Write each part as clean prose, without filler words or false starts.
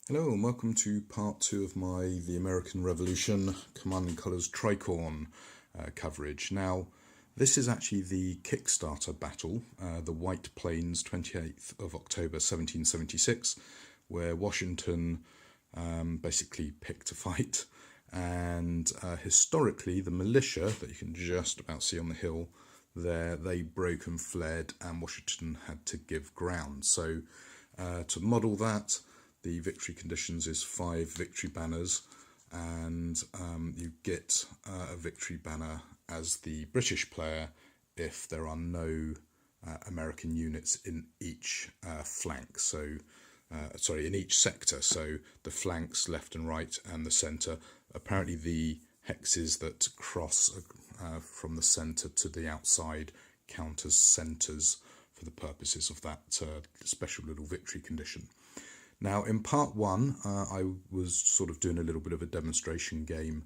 Hello and welcome to part 2 of my The American Revolution Command and Colours Tricorne coverage. Now, this is actually the Kickstarter battle, the White Plains 28th of October 1776, where Washington basically picked a fight. And historically, the militia that you can just about see on the hill there, they broke and fled, and Washington had to give ground. So to model that, the victory conditions is 5 victory banners, and you get a victory banner as the British player if there are no American units in each flank. So, in each sector. So the flanks, left and right, and the centre. Apparently, the hexes that cross from the centre to the outside count as centres for the purposes of that special little victory condition. Now, in part 1, I was sort of doing a little bit of a demonstration game,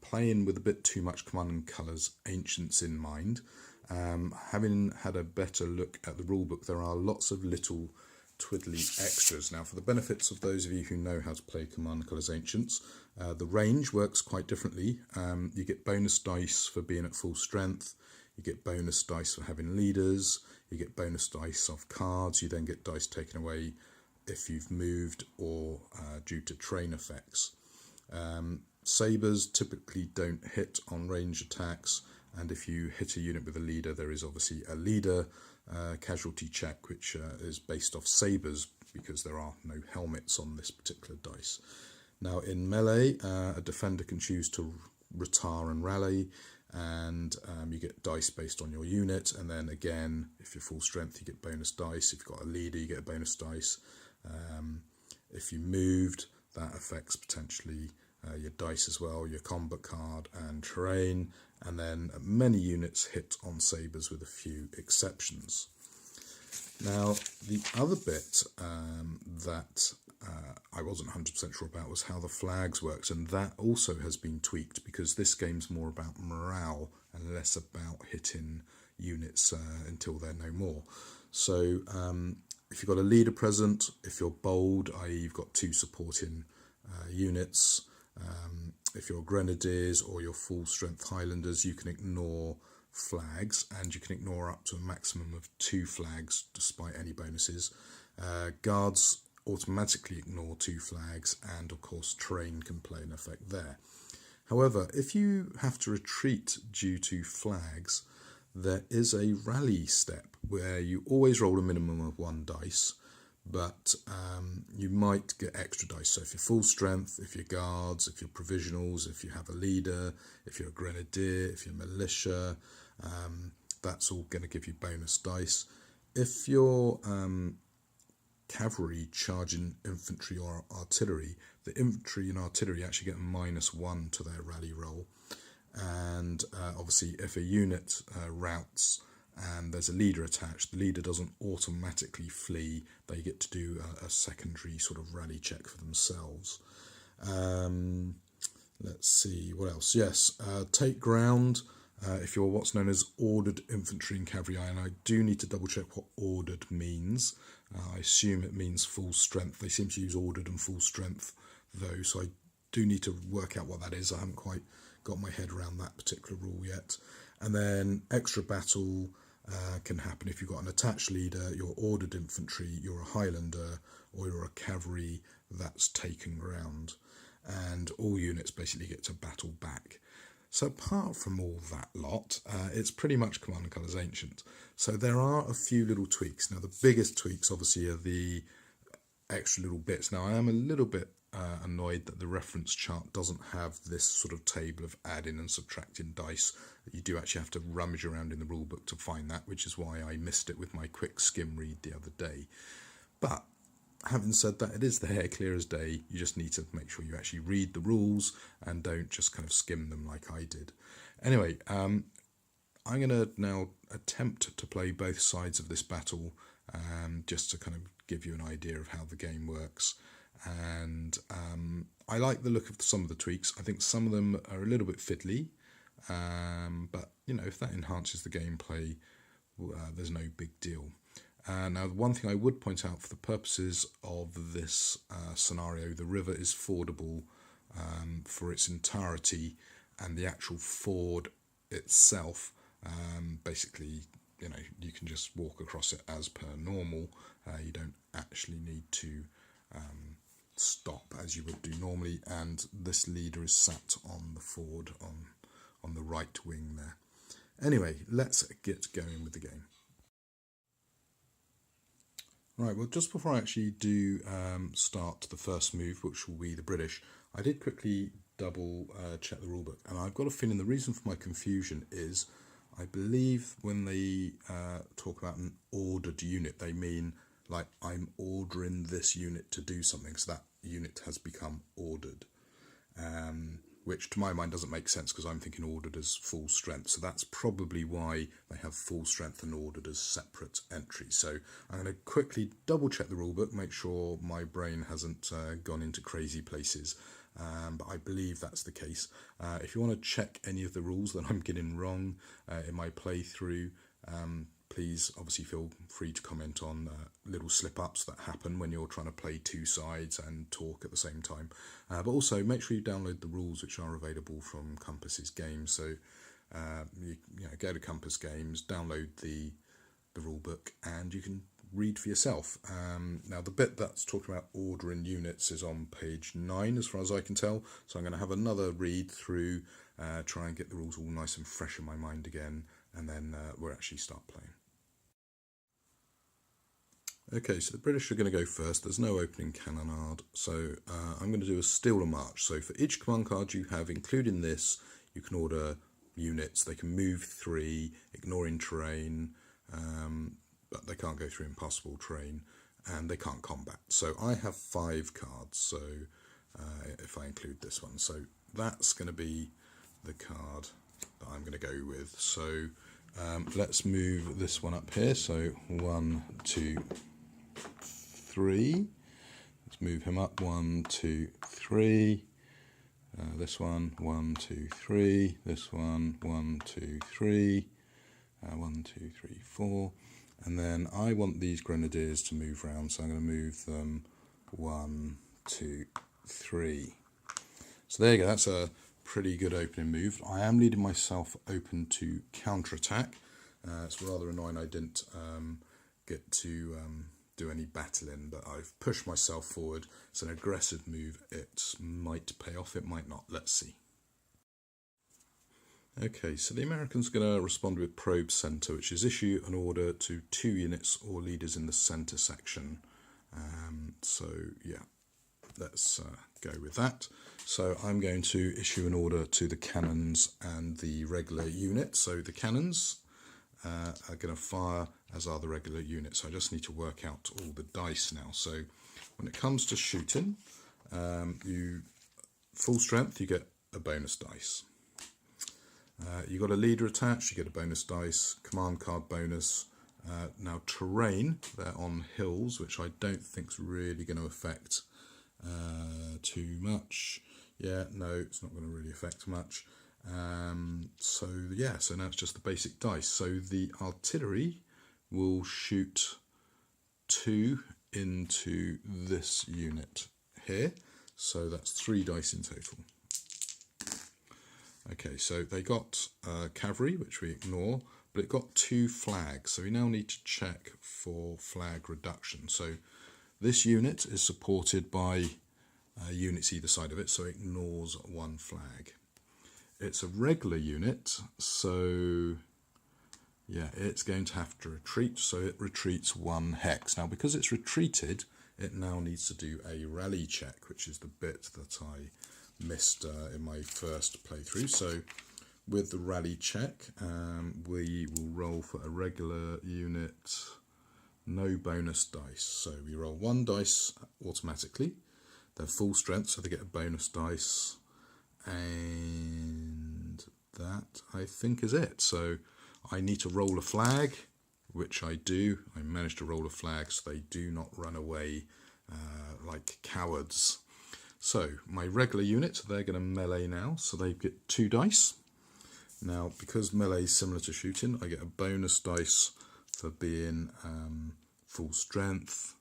playing with a bit too much Command and Colours Ancients in mind. Having had a better look at the rulebook, there are lots of little twiddly extras. Now, for the benefits of those of you who know how to play Command and Colours Ancients, the range works quite differently. You get bonus dice for being at full strength, you get bonus dice for having leaders, you get bonus dice off cards, you then get dice taken away if you've moved or due to train effects. Sabres typically don't hit on range attacks, and if you hit a unit with a leader, there is obviously a leader casualty check, which is based off sabres because there are no helmets on this particular dice. Now, in melee, a defender can choose to retire and rally, and you get dice based on your unit, and then again, if you're full strength, you get bonus dice. If you've got a leader, you get a bonus dice. If you moved, that affects potentially your dice as well, your combat card and terrain, and then many units hit on sabres with a few exceptions. Now, the other bit that I wasn't 100% sure about was how the flags worked, and that also has been tweaked because this game's more about morale and less about hitting units until they're no more. So if you've got a leader present, if you're bold, i.e. you've got 2 supporting units, if you're grenadiers or your full strength Highlanders, you can ignore flags, and you can ignore up to a maximum of 2 flags despite any bonuses. Guards automatically ignore 2 flags, and of course terrain can play an effect there. However, if you have to retreat due to flags, there is a rally step where you always roll a minimum of 1 dice, but you might get extra dice. So if you're full strength, if you're guards, if you're provisionals, if you have a leader, if you're a grenadier, if you're militia, that's all going to give you bonus dice. If you're cavalry charging infantry or artillery, the infantry and artillery actually get a -1 to their rally roll. And obviously if a unit routes and there's a leader attached, the leader doesn't automatically flee, they get to do a secondary sort of rally check for themselves. Let's see, what else? Yes, take ground if you're what's known as ordered infantry and cavalry, and I do need to double check what ordered means. I assume it means full strength. They seem to use ordered and full strength though, so I do need to work out what that is. I haven't quite got my head around that particular rule yet. And then extra battle can happen if you've got an attached leader, you're ordered infantry, you're a Highlander, or you're a cavalry that's taken ground. And all units basically get to battle back. So apart from all that lot, it's pretty much Command and Colours Ancient. So there are a few little tweaks. Now, the biggest tweaks obviously are the extra little bits. Now, I am a little bit annoyed that the reference chart doesn't have this sort of table of adding and subtracting dice. You do actually have to rummage around in the rulebook to find that, which is why I missed it with my quick skim read the other day. But having said that, it is there, clear as day. You just need to make sure you actually read the rules and don't just kind of skim them like I did. Anyway, I'm going to now attempt to play both sides of this battle, just to kind of give you an idea of how the game works. And I like the look of some of the tweaks. I think some of them are a little bit fiddly, but you know, if that enhances the gameplay, there's no big deal. Now, one thing I would point out for the purposes of this scenario, the river is fordable for its entirety, and the actual ford itself, basically, you can just walk across it as per normal. You don't actually need to stop as you would do normally, and this leader is sat on the ford on the right wing there. Anyway, let's get going with the game. Right, well, just before I actually do start the first move, which will be the British, I did quickly double check the rulebook, and I've got a feeling the reason for my confusion is I believe when they talk about an ordered unit, they mean like I'm ordering this unit to do something, so that unit has become ordered, which to my mind doesn't make sense because I'm thinking ordered as full strength. So that's probably why they have full strength and ordered as separate entries. So I'm going to quickly double check the rulebook, make sure my brain hasn't gone into crazy places. But I believe that's the case. If you want to check any of the rules that I'm getting wrong in my playthrough, please obviously feel free to comment on little slip-ups that happen when you're trying to play two sides and talk at the same time. But also make sure you download the rules which are available from Compass's games. So you go to Compass Games, download the rulebook, and you can read for yourself. Now the bit that's talking about ordering units is on page 9 as far as I can tell, so I'm going to have another read through, try and get the rules all nice and fresh in my mind again, and then we'll actually start playing. Okay, so the British are going to go first. There's no opening cannonade, so I'm going to do a Steal a March. So for each command card you have, including this, you can order units. They can move 3, ignoring terrain, but they can't go through impassable terrain, and they can't combat. So I have 5 cards, so if I include this one. So that's going to be the card that I'm going to go with. So let's move this one up here. So 1, 2, 3. Let's move him up. 1, 2, 3. This one, 1, 2, 3. This one, 1, 2, 3. 1, 2, 3, 4. And then I want these grenadiers to move round, so I'm going to move them 1, 2, 3. So there you go, that's a pretty good opening move. I am leaving myself open to counterattack. It's rather annoying I didn't get to do any battling, but I've pushed myself forward. It's an aggressive move. It might pay off, it might not. Let's see. Okay, so the Americans are going to respond with probe centre, which is issue an order to 2 units or leaders in the centre section. So yeah, let's go with that. So I'm going to issue an order to the cannons and the regular units. So the cannons are going to fire, as are the regular units. So I just need to work out all the dice now. So when it comes to shooting, you full strength, you get a bonus dice. You got a leader attached, you get a bonus dice, command card bonus. Now terrain, they're on hills, which I don't think's really going to affect too much. Yeah, no, it's not going to really affect much. So yeah, so now it's just the basic dice. So the artillery will shoot 2 into this unit here. So that's 3 dice in total. Okay, so they got cavalry, which we ignore, but it got 2 flags. So we now need to check for flag reduction. So this unit is supported by units either side of it, so it ignores 1 flag. It's a regular unit, so yeah, it's going to have to retreat, so it retreats 1 hex. Now, because it's retreated, it now needs to do a rally check, which is the bit that I missed in my first playthrough. So with the rally check, we will roll for a regular unit, no bonus dice. So we roll 1 dice automatically. They're full strength, so they get a bonus dice. And that, I think, is it. So I need to roll a flag, which I do. I managed to roll a flag so they do not run away like cowards. So my regular unit, they're going to melee now, so they get 2 dice. Now, because melee is similar to shooting, I get a bonus dice for being full strength.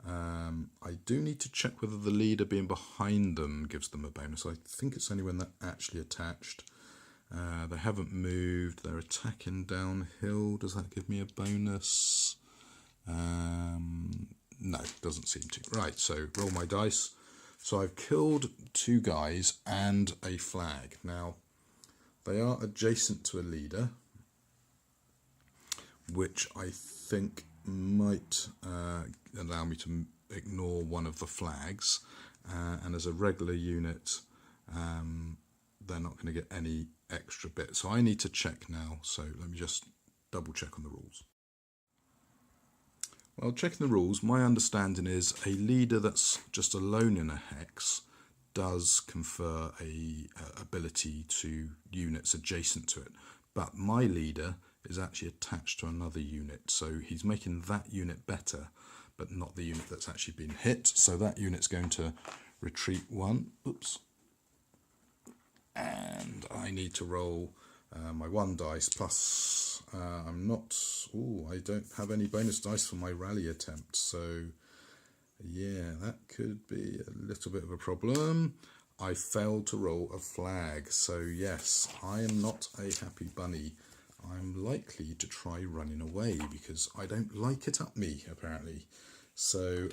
I do need to check whether the leader being behind them gives them a bonus. I think it's only when they're actually attached. They haven't moved, they're attacking downhill. Does that give me a bonus? No, doesn't seem to. Right, so roll my dice. So I've killed 2 guys and a flag. Now, they are adjacent to a leader, which I think might allow me to ignore one of the flags. And as a regular unit, they're not going to get any extra bit. So I need to check now. So let me just double check on the rules. Well, checking the rules, my understanding is a leader that's just alone in a hex does confer a ability to units adjacent to it. But my leader is actually attached to another unit. So he's making that unit better, but not the unit that's actually been hit. So that unit's going to retreat 1. Oops. And I need to roll my 1 dice plus I'm not, I don't have any bonus dice for my rally attempt, so yeah, that could be a little bit of a problem. I failed to roll a flag, so yes, I am not a happy bunny. I'm likely to try running away because I don't like it up me, apparently. So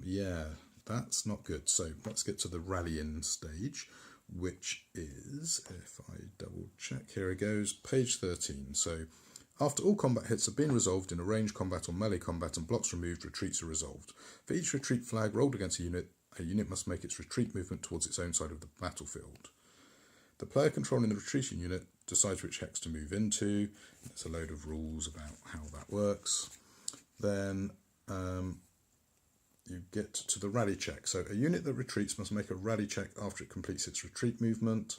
yeah, that's not good. So let's get to the rallying stage, which is, if I double check, here it goes, page 13. So after all combat hits have been resolved in a ranged combat or melee combat and blocks removed, retreats are resolved. For each retreat flag rolled against a unit must make its retreat movement towards its own side of the battlefield. The player controlling the retreating unit decides which hex to move into. There's a load of rules about how that works. Then you get to the rally check. So a unit that retreats must make a rally check after it completes its retreat movement.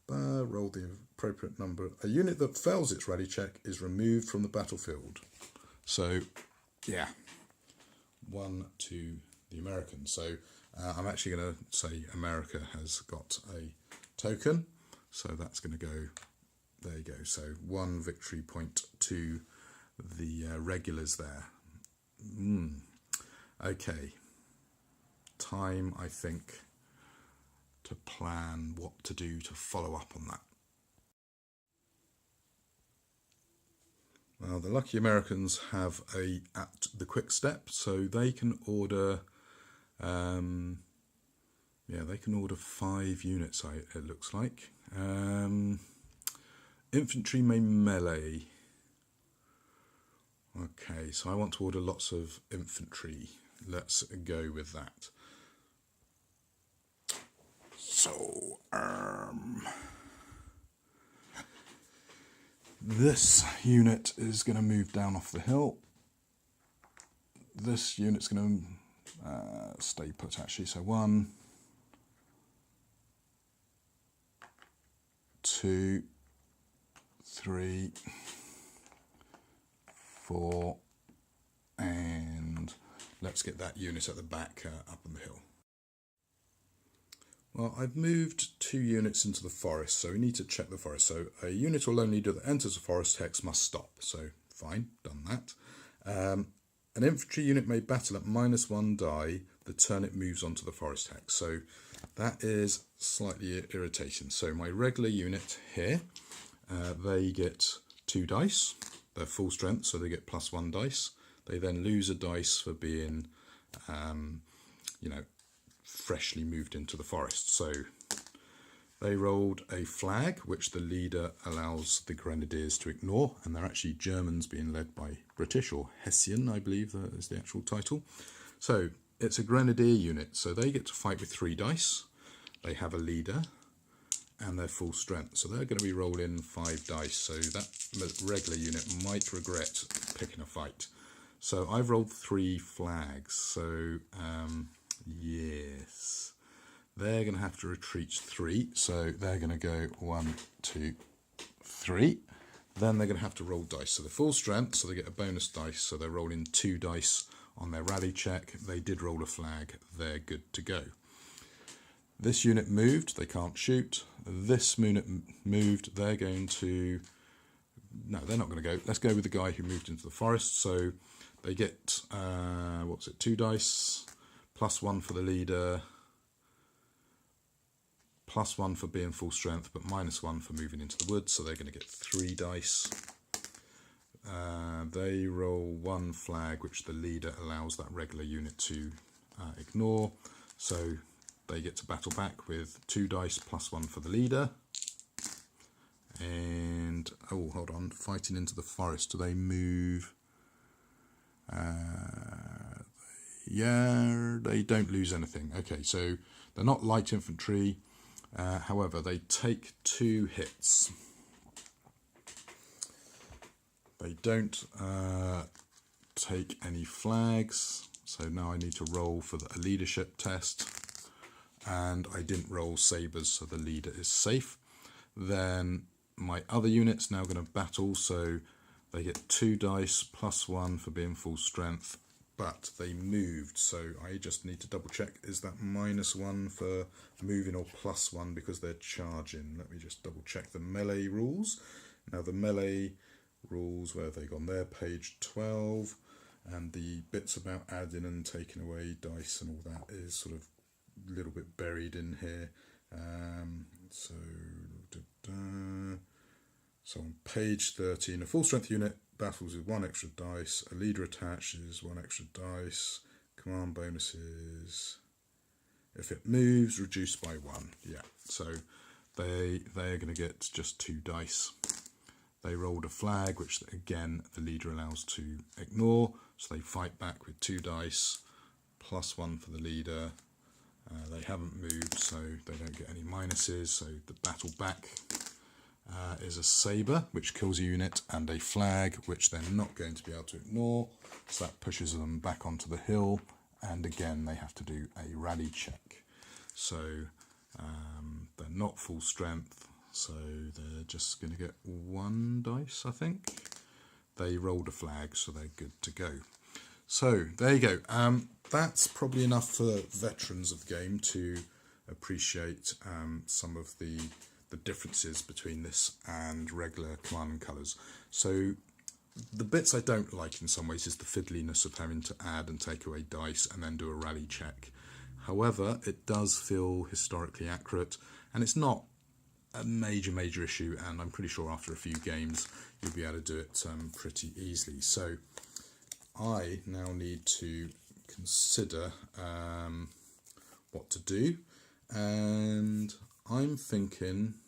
Roll the appropriate number. A unit that fails its rally check is removed from the battlefield. So, yeah, 1 to the Americans. So I'm actually going to say America has got a token. So that's going to go, there you go. So 1 victory point to the regulars there. Okay, time, I think, to plan what to do to follow up on that. Well, the lucky Americans have at the quick step, so they can order, they can order 5 units, it looks like. Infantry may melee. Okay, so I want to order lots of infantry. Let's go with that. So, this unit is going to move down off the hill. This unit's going to stay put, actually. So 1, 2, 3, 4, and let's get that unit at the back up on the hill. Well, I've moved 2 units into the forest, so we need to check the forest. So a unit or lone leader that enters a forest hex must stop. So fine, done that. An infantry unit may battle at -1 die the turn it moves onto the forest hex. So that is slightly irritating. So my regular unit here, they get 2 dice. They're full strength, so they get +1 dice. They then lose a dice for being, freshly moved into the forest. So they rolled a flag, which the leader allows the grenadiers to ignore, and they're actually Germans being led by British, or Hessian, I believe that is the actual title. So it's a grenadier unit, so they get to fight with 3 dice. They have a leader, and they're full strength, so they're going to be rolling 5 dice, so that regular unit might regret picking a fight. So I've rolled 3 flags, so yes, they're going to have to retreat 3, so they're going to go 1, 2, 3. Then they're going to have to roll dice, so they're full strength, so they get a bonus dice, so they're rolling 2 dice on their rally check. They did roll a flag, they're good to go. This unit moved, they can't shoot. This unit moved, they're going to, no, they're not going to go. Let's go with the guy who moved into the forest. So they get, what's it, 2 dice, +1 for the leader, +1 for being full strength, but -1 for moving into the woods, so they're going to get 3 dice. They roll 1 flag, which the leader allows that regular unit to ignore, so they get to battle back with 2 dice +1 for the leader. And, oh, hold on, fighting into the forest, do they move? Yeah, they don't lose anything. Okay, so they're not light infantry, however, they take 2 hits. They don't take any flags, so now I need to roll for a leadership test, and I didn't roll sabres, so the leader is safe. Then my other unit's now going to battle, so they get 2 dice +1 for being full strength, but they moved, so I just need to double check, is that -1 for moving or +1 because they're charging? Let me just double check the melee rules. Now the melee rules, where have they gone? They're page 12, and the bits about adding and taking away dice and all that is sort of a little bit buried in here. So on page 13, a full strength unit battles with 1 extra dice, a leader attaches 1 extra dice, command bonuses, if it moves, reduced by 1. Yeah, so they are going to get just 2 dice. They rolled a flag, which again the leader allows to ignore, so they fight back with 2 dice, +1 for the leader. They haven't moved, so they don't get any minuses, so the battle back is a sabre, which kills a unit, and a flag, which they're not going to be able to ignore, so that pushes them back onto the hill, and again they have to do a rally check. So they're not full strength, so they're just going to get 1 dice, I think. They rolled a flag, so they're good to go. So there you go. That's probably enough for veterans of the game to appreciate some of the differences between this and regular Command and Colours. So the bits I don't like in some ways is the fiddliness of having to add and take away dice and then do a rally check. However, it does feel historically accurate, and it's not a major issue, and I'm pretty sure after a few games you'll be able to do it pretty easily. So I now need to consider what to do, and I'm thinking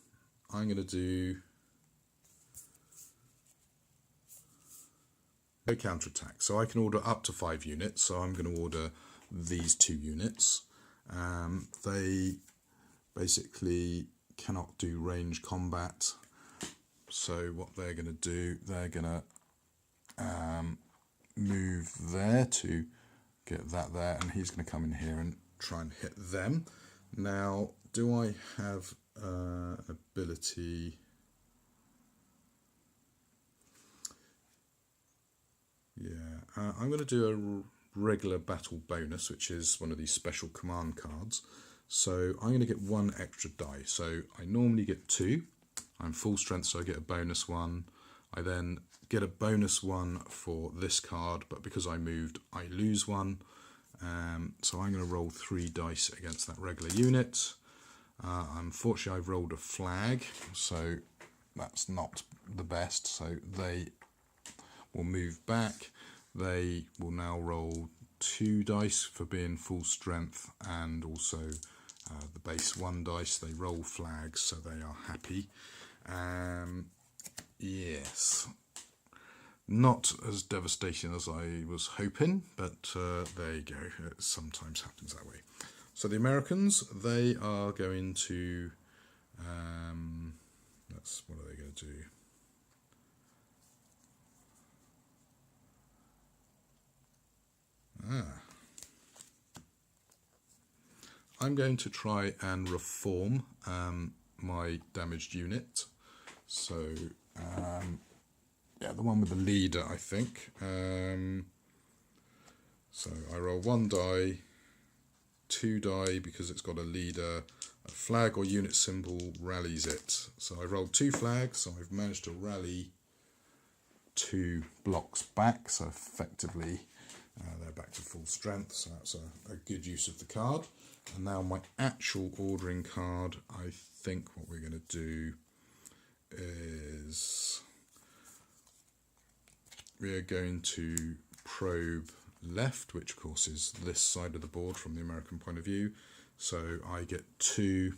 I'm going to do no counterattack. So I can order up to 5 units, so I'm going to order these 2 units. They basically cannot do range combat, so what they're going to do, they're going to move there to get that there, and he's going to come in here and try and hit them. Now, do I have an ability? Yeah, I'm going to do a regular battle bonus, which is one of these special command cards. So I'm going to get 1 extra die. So I normally get 2. I'm full strength, so I get a bonus 1. I then get a bonus 1 for this card, but because I moved, I lose 1. So I'm going to roll 3 dice against that regular unit. Unfortunately, I've rolled a flag, so that's not the best. So they will move back. They will now roll 2 dice for being full strength, and also the base 1 dice. They roll flags, so they are happy. Yes, not as devastating as I was hoping, but there you go. It sometimes happens that way. So the Americans, they are going to, what are they going to do? I'm going to try and reform my damaged unit. So, yeah, the one with the leader, I think. So I roll 1 die, 2 die because it's got a leader, a flag or unit symbol rallies it. So I rolled 2 flags, so I've managed to rally 2 blocks back, so effectively they're back to full strength, so that's a good use of the card. And now my actual ordering card, I think what we're going to do is we're going to probe left, which of course is this side of the board from the American point of view. So I get two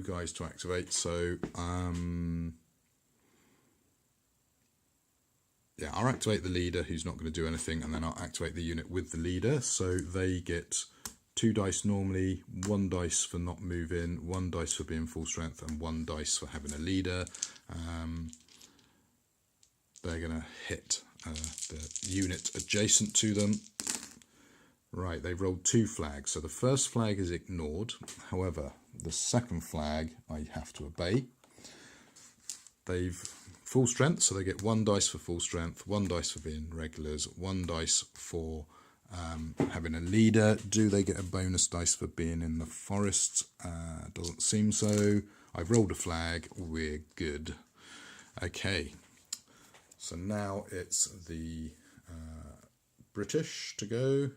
guys to activate. So yeah, I'll activate the leader, who's not going to do anything, and then I'll activate the unit with the leader. So they get 2 dice normally, 1 dice for not moving, 1 dice for being full strength, and 1 dice for having a leader. They're going to hit the unit adjacent to them. Right, they've rolled 2 flags. So the first flag is ignored. However, the second flag I have to obey. They've full strength, so they get 1 dice for full strength, 1 dice for being regulars, 1 dice for having a leader. Do they get a bonus dice for being in the forest? Doesn't seem so. I've rolled a flag. We're good. Okay. So now it's the British to go.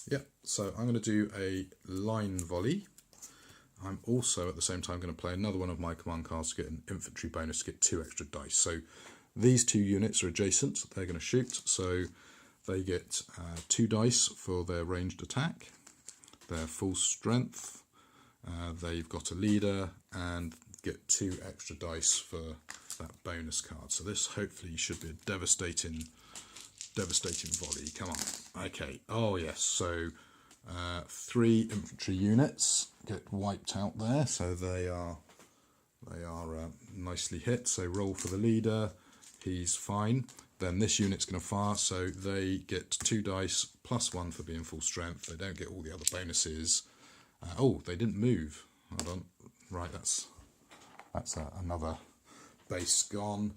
Yeah, so I'm going to do a line volley. I'm also at the same time going to play another one of my command cards to get an infantry bonus to get 2 extra dice. So these 2 units are adjacent. They're going to shoot. So they get 2 dice for their ranged attack. Their full strength. They've got a leader and get 2 extra dice for that bonus card. So this hopefully should be a devastating volley. Come on. Okay. Oh yes. So 3 infantry units get wiped out there. So they are nicely hit. So roll for the leader. He's fine. Then this unit's going to fire. So they get 2 dice plus 1 for being full strength. They don't get all the other bonuses. Oh, they didn't move. Hold on. Right. That's another base gone.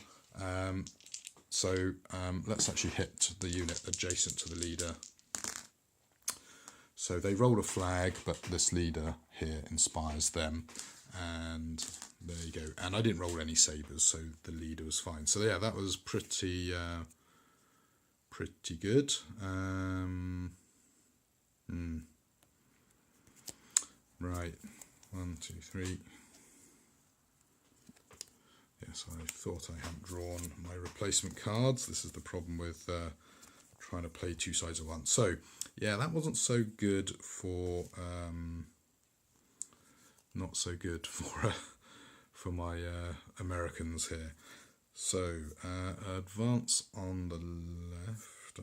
So let's actually hit the unit adjacent to the leader. So they rolled a flag, but this leader here inspires them. And there you go. And I didn't roll any sabres, so the leader was fine. So yeah, that was pretty good. Right. 1, 2, 3. Yes, I thought I hadn't drawn my replacement cards. This is the problem with trying to play 2 sides at once. So, yeah, that wasn't so good for, not so good for my Americans here. So, advance on the left,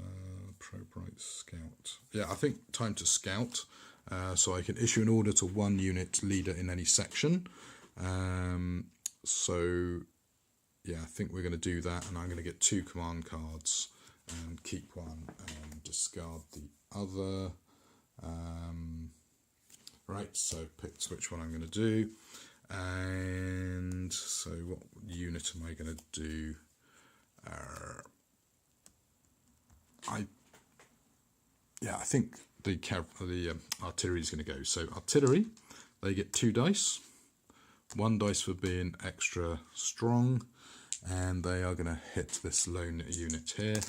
probe right, scout. Yeah, I think time to scout. So I can issue an order to 1 unit leader in any section. So, yeah, I think we're going to do that, and I'm going to get 2 command cards and keep 1 and discard the other. Right, so picked which one I'm going to do. And so what unit am I going to do? I think the artillery is going to go. So artillery, they get 2 dice. 1 dice for being extra strong, and they are going to hit this lone unit here.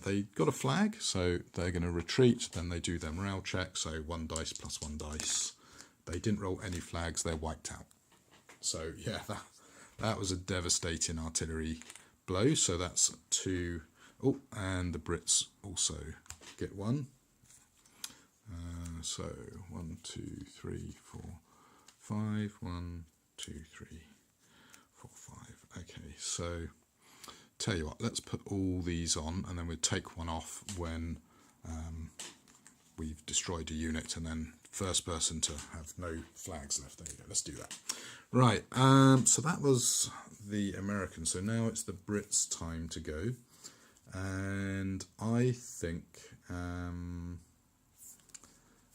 They got a flag, so they're going to retreat. Then they do their morale check, so 1 dice plus 1 dice. They didn't roll any flags, they're wiped out. So yeah, that was a devastating artillery blow. So that's 2. Oh, and the Brits also get 1. So 1, 2, 3, 4, 5. 1, 2, 3, 4, 5. Okay, so tell you what, let's put all these on, and then we'll take 1 off when we've destroyed a unit, and then first person to have no flags left. There you go. Let's do that. Right. So that was the Americans. So now it's the Brits' time to go, and I think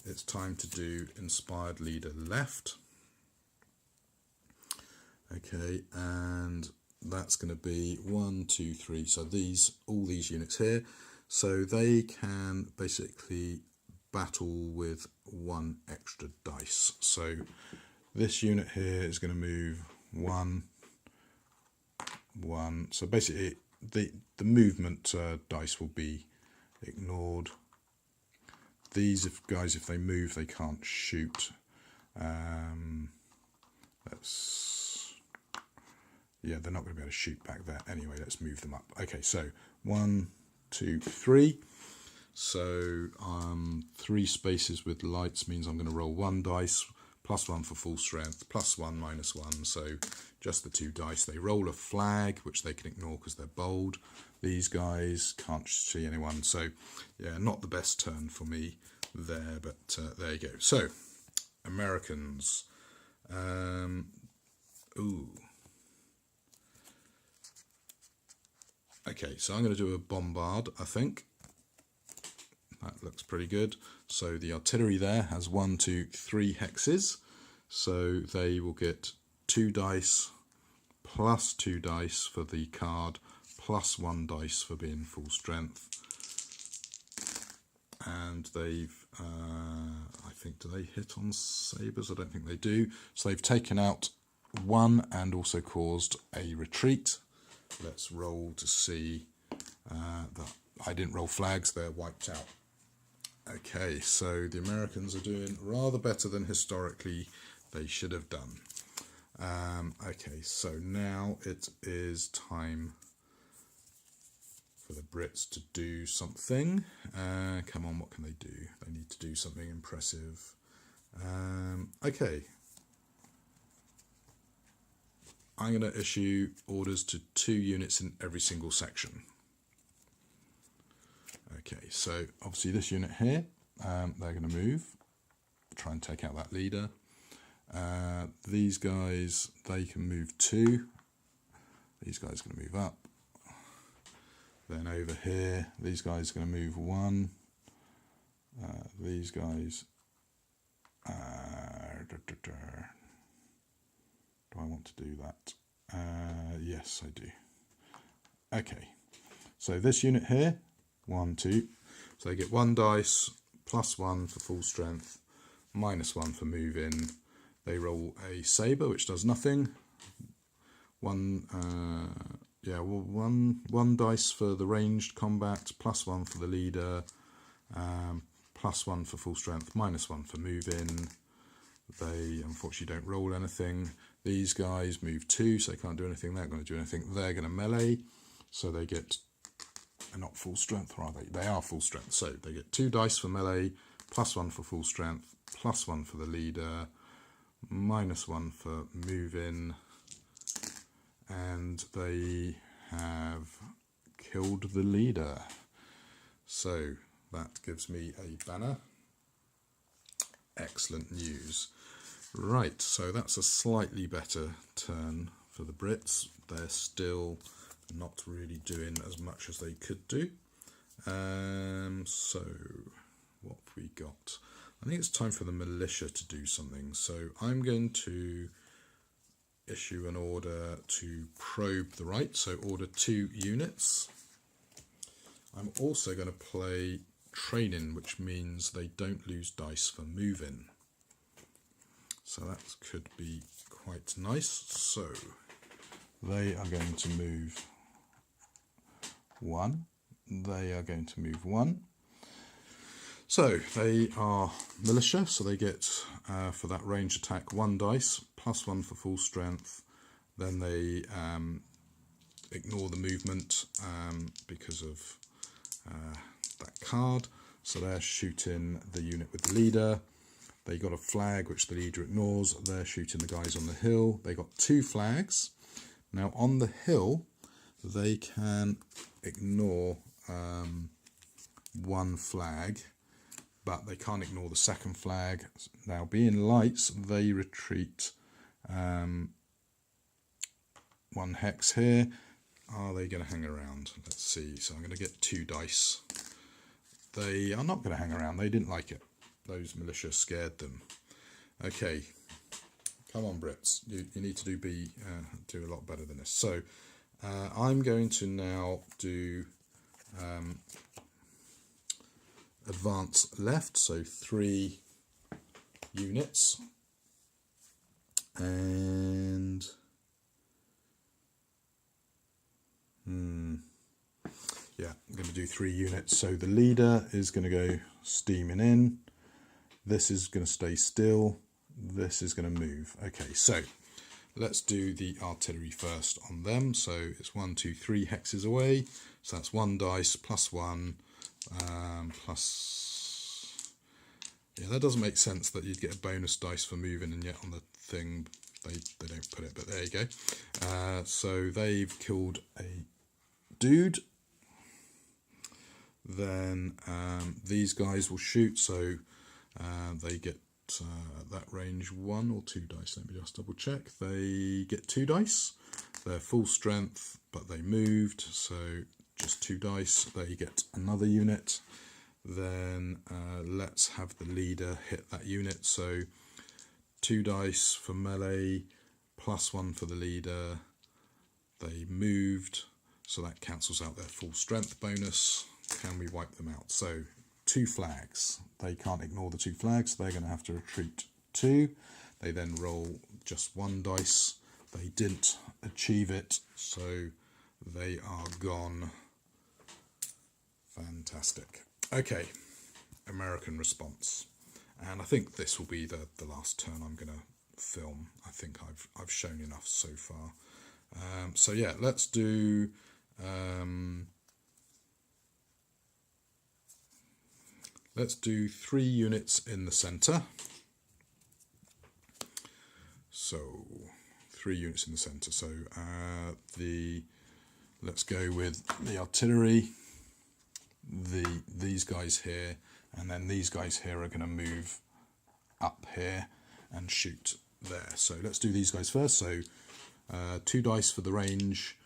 it's time to do inspired leader left. Okay, and that's going to be 1, 2, 3. So all these units here, so they can basically battle with 1 extra dice. So This unit here is going to move 1, 1. So basically the movement dice will be ignored. These guys, if they move, they can't shoot. Yeah, they're not going to be able to shoot back there. Anyway, let's move them up. Okay, so 1, 2, 3. So 3 spaces with lights means I'm going to roll 1 dice, +1 for full strength, +1, -1. So just the 2 dice. They roll a flag, which they can ignore because they're bold. These guys can't see anyone. So yeah, not the best turn for me there, but there you go. So Americans. Okay, so I'm going to do a bombard, I think. That looks pretty good. So the artillery there has 1, 2, 3 hexes. So they will get 2 dice, +2 dice for the card, +1 dice for being full strength. And they've, I think, do they hit on sabres? I don't think they do. So they've taken out 1 and also caused a retreat. Let's roll to see that I didn't roll flags, they're wiped out. Okay, so the Americans are doing rather better than historically they should have done. Okay, so now it is time for the Brits to do something. Come on, what can they do? They need to do something impressive. Okay. I'm going to issue orders to 2 units in every single section. Okay, so obviously this unit here, they're going to move, try and take out that leader. These guys, they can move 2. These guys are going to move up. Then over here, these guys are going to move 1. These guys, do I want to do that? Yes, I do. Okay, so this unit here, 1, 2. So they get 1 dice, +1 for full strength, -1 for move in. They roll a sabre, which does nothing. One dice for the ranged combat, +1 for the leader, +1 for full strength, -1 for move in. They unfortunately don't roll anything. These guys move 2, so they can't do anything. They're going to do anything. They're going to melee, so they get, they're not full strength, or are they? They are full strength. So they get 2 dice for melee, +1 for full strength, +1 for the leader, -1 for move in, and they have killed the leader. So that gives me a banner. Excellent news. Right, so that's a slightly better turn for the Brits. They're still not really doing as much as they could do. So what have we got? I think it's time for the militia to do something. So I'm going to issue an order to probe the right, so order 2 units. I'm also going to play training, which means they don't lose dice for move-in. So that could be quite nice. So they are going to move 1. They are going to move 1. So they are militia, so they get, for that range attack, 1 dice, +1 for full strength. Then they ignore the movement because of that card. So they're shooting the unit with the leader. They got a flag which the leader ignores. They're shooting the guys on the hill. They got 2 flags. Now on the hill, they can ignore 1 flag, but they can't ignore the 2nd flag. Now being lights, they retreat 1 hex here. Are they going to hang around? Let's see. So I'm going to get 2 dice. They are not going to hang around. They didn't like it. Those militia scared them. Okay, come on, Brits. You need to do a lot better than this. So I'm going to now do advance left. So 3 units. And yeah, I'm going to do 3 units. So the leader is going to go steaming in. This is going to stay still. This is going to move. Okay, so let's do the artillery first on them. So it's 1, 2, 3 hexes away. So that's 1 dice plus 1 plus. Yeah, that doesn't make sense that you'd get a bonus dice for moving, and yet on the thing they don't put it. But there you go. So they've killed a dude. Then these guys will shoot. So they get at that range 1 or 2 dice. Let me just double check. They get 2 dice. They're full strength, but they moved, so just 2 dice. They get another unit. Then let's have the leader hit that unit. So 2 dice for melee, plus 1 for the leader. They moved, so that cancels out their full strength bonus. Can we wipe them out? So 2 flags. They can't ignore the 2 flags. They're going to have to retreat 2. They then roll just 1 dice. They didn't achieve it, so they are gone. Fantastic. Okay, American response. And I think this will be the last turn I'm going to film. I think I've shown enough so far. So yeah, let's do... let's do 3 units in the centre. So 3 units in the centre. So let's go with the artillery. These guys here, and then these guys here are going to move up here and shoot there. So let's do these guys first. So 2 dice for the range,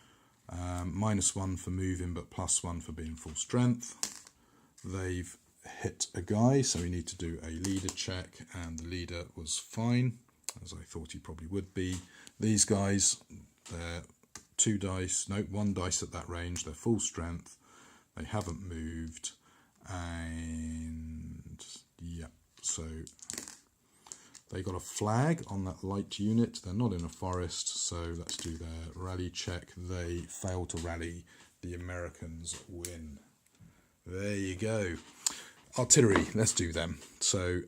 -1 for moving, but +1 for being full strength. They've hit a guy, so we need to do a leader check, and the leader was fine, as I thought he probably would be. These guys, they're 2 dice, no, 1 dice at that range, they're full strength, they haven't moved, and yeah, so they got a flag on that light unit. They're not in a forest, so let's do their rally check. They fail to rally. The Americans win. There you go. Artillery, let's do them. So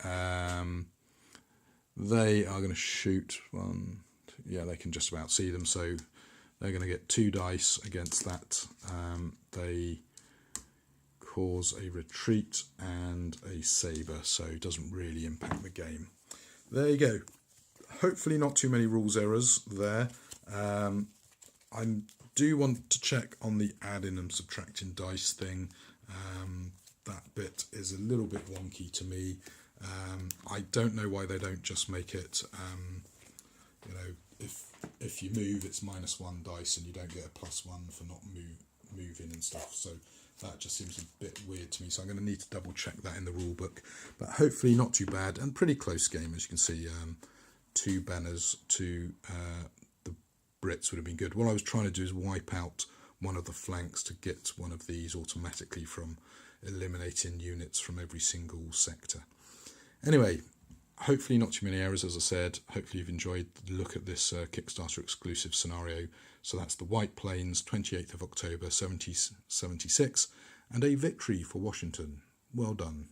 they are going to shoot 1, 2, yeah, they can just about see them, so they're going to get 2 dice against that. They cause a retreat and a sabre, so it doesn't really impact the game. There you go. Hopefully not too many rules errors there. I do want to check on the adding and subtracting dice thing. That bit is a little bit wonky to me. I don't know why they don't just make it, you know, if you move, it's -1 dice and you don't get a +1 for not moving and stuff. So that just seems a bit weird to me. So I'm going to need to double check that in the rule book. But hopefully not too bad, and pretty close game, as you can see. 2 banners to the Brits would have been good. What I was trying to do is wipe out one of the flanks to get one of these automatically from eliminating units from every single sector. Anyway, hopefully not too many errors, as I said. Hopefully you've enjoyed the look at this Kickstarter exclusive scenario. So that's the White Plains, 28th of October 1776, and a victory for Washington. Well done.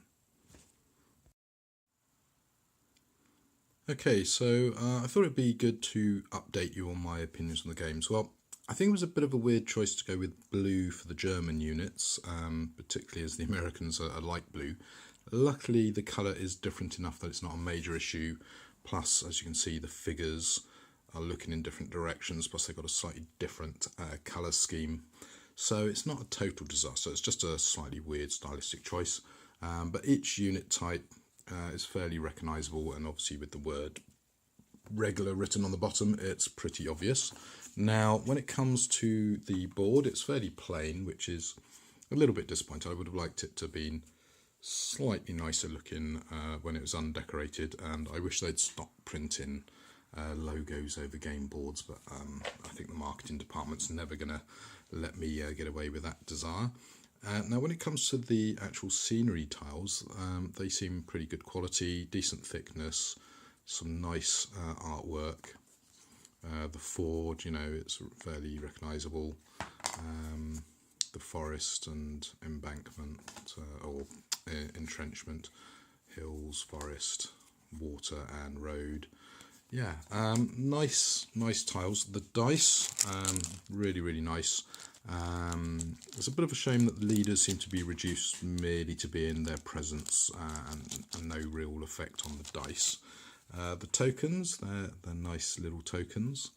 Okay, so I thought it'd be good to update you on my opinions on the games. Well, I think it was a bit of a weird choice to go with blue for the German units, particularly as the Americans are light blue. Luckily, the colour is different enough that it's not a major issue. Plus, as you can see, the figures are looking in different directions. Plus, they've got a slightly different colour scheme. So it's not a total disaster. It's just a slightly weird stylistic choice. But each unit type is fairly recognisable, and obviously with the word regular written on the bottom, it's pretty obvious. Now, when it comes to the board, it's fairly plain, which is a little bit disappointing. I would have liked it to have been slightly nicer looking when it was undecorated, and I wish they'd stop printing logos over game boards, but I think the marketing department's never going to let me get away with that desire. Now, when it comes to the actual scenery tiles, they seem pretty good quality, decent thickness, some nice artwork. The ford, you know, it's fairly recognisable. The forest and embankment or entrenchment, hills, forest, water and road. Yeah, nice tiles. The dice, really nice. It's a bit of a shame that the leaders seem to be reduced merely to being their presence and no real effect on the dice. The tokens, they're nice little tokens.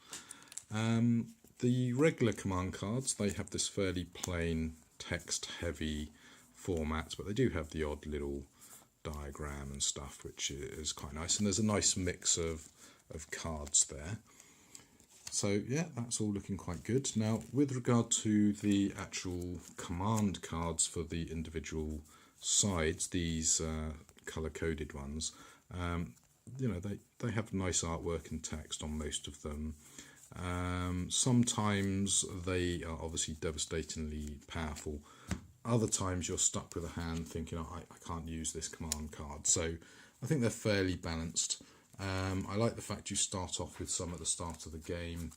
The regular command cards, they have this fairly plain text heavy format, but they do have the odd little diagram and stuff, which is quite nice, and there's a nice mix of cards there. So yeah, that's all looking quite good. Now with regard to the actual command cards for the individual sides, these color coded ones, you know, they have nice artwork and text on most of them. Sometimes they are obviously devastatingly powerful. Other times you're stuck with a hand thinking, oh, I can't use this command card. So I think they're fairly balanced. I like the fact you start off with some at the start of the game,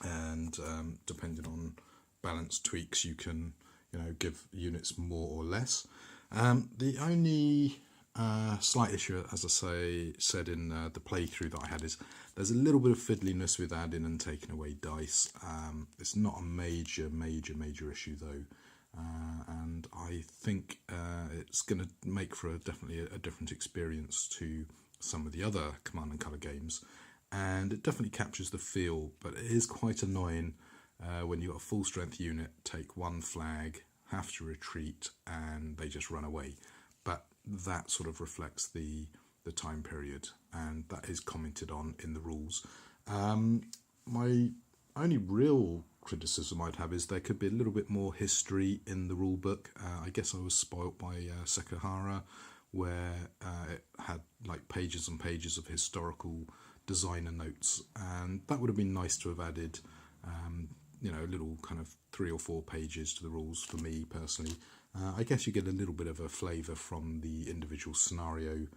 and depending on balance tweaks you can, you know, give units more or less. The only slight issue, as I said in the playthrough that I had, is there's a little bit of fiddliness with adding and taking away dice. It's not a major issue though, and I think it's going to make for definitely a different experience to some of the other Command and Colour games, and it definitely captures the feel, but it is quite annoying when you've got a full strength unit, take one flag, have to retreat, and they just run away. But that sort of reflects the time period, and that is commented on in the rules. My only real criticism I'd have is there could be a little bit more history in the rule book. I guess I was spoilt by Sekihara, where it had like pages and pages of historical designer notes, and that would have been nice to have added, you know, a little kind of 3 or 4 pages to the rules for me personally. I guess you get a little bit of a flavour from the individual scenario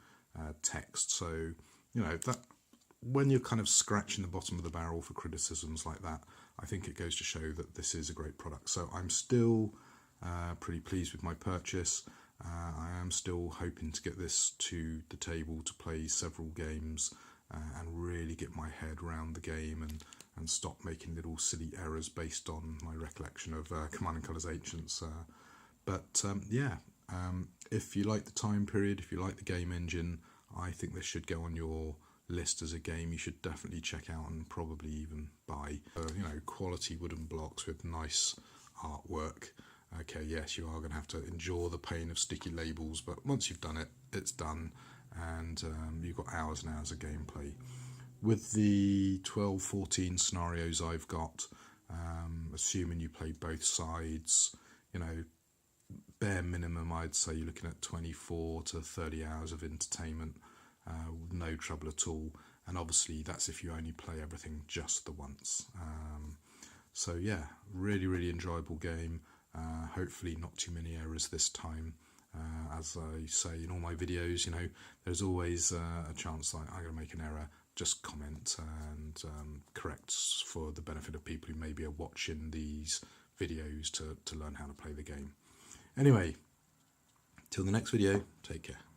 text, so you know that when you're kind of scratching the bottom of the barrel for criticisms like that, I think it goes to show that this is a great product. So I'm still pretty pleased with my purchase. I am still hoping to get this to the table to play several games and really get my head around the game and stop making little silly errors based on my recollection of Command and Colours Ancients. Yeah, if you like the time period, if you like the game engine, I think this should go on your list as a game you should definitely check out and probably even buy. You know, quality wooden blocks with nice artwork. Okay, yes, you are going to have to endure the pain of sticky labels, but once you've done it, it's done, and you've got hours and hours of gameplay. With the 12-14 scenarios I've got, assuming you play both sides, you know, bare minimum I'd say you're looking at 24 to 30 hours of entertainment, no trouble at all, and obviously that's if you only play everything just the once. So yeah, really enjoyable game. Hopefully not too many errors this time. As I say in all my videos, you know, there's always a chance that I'm going to make an error. Just comment and correct for the benefit of people who maybe are watching these videos to learn how to play the game. Anyway, till the next video, take care.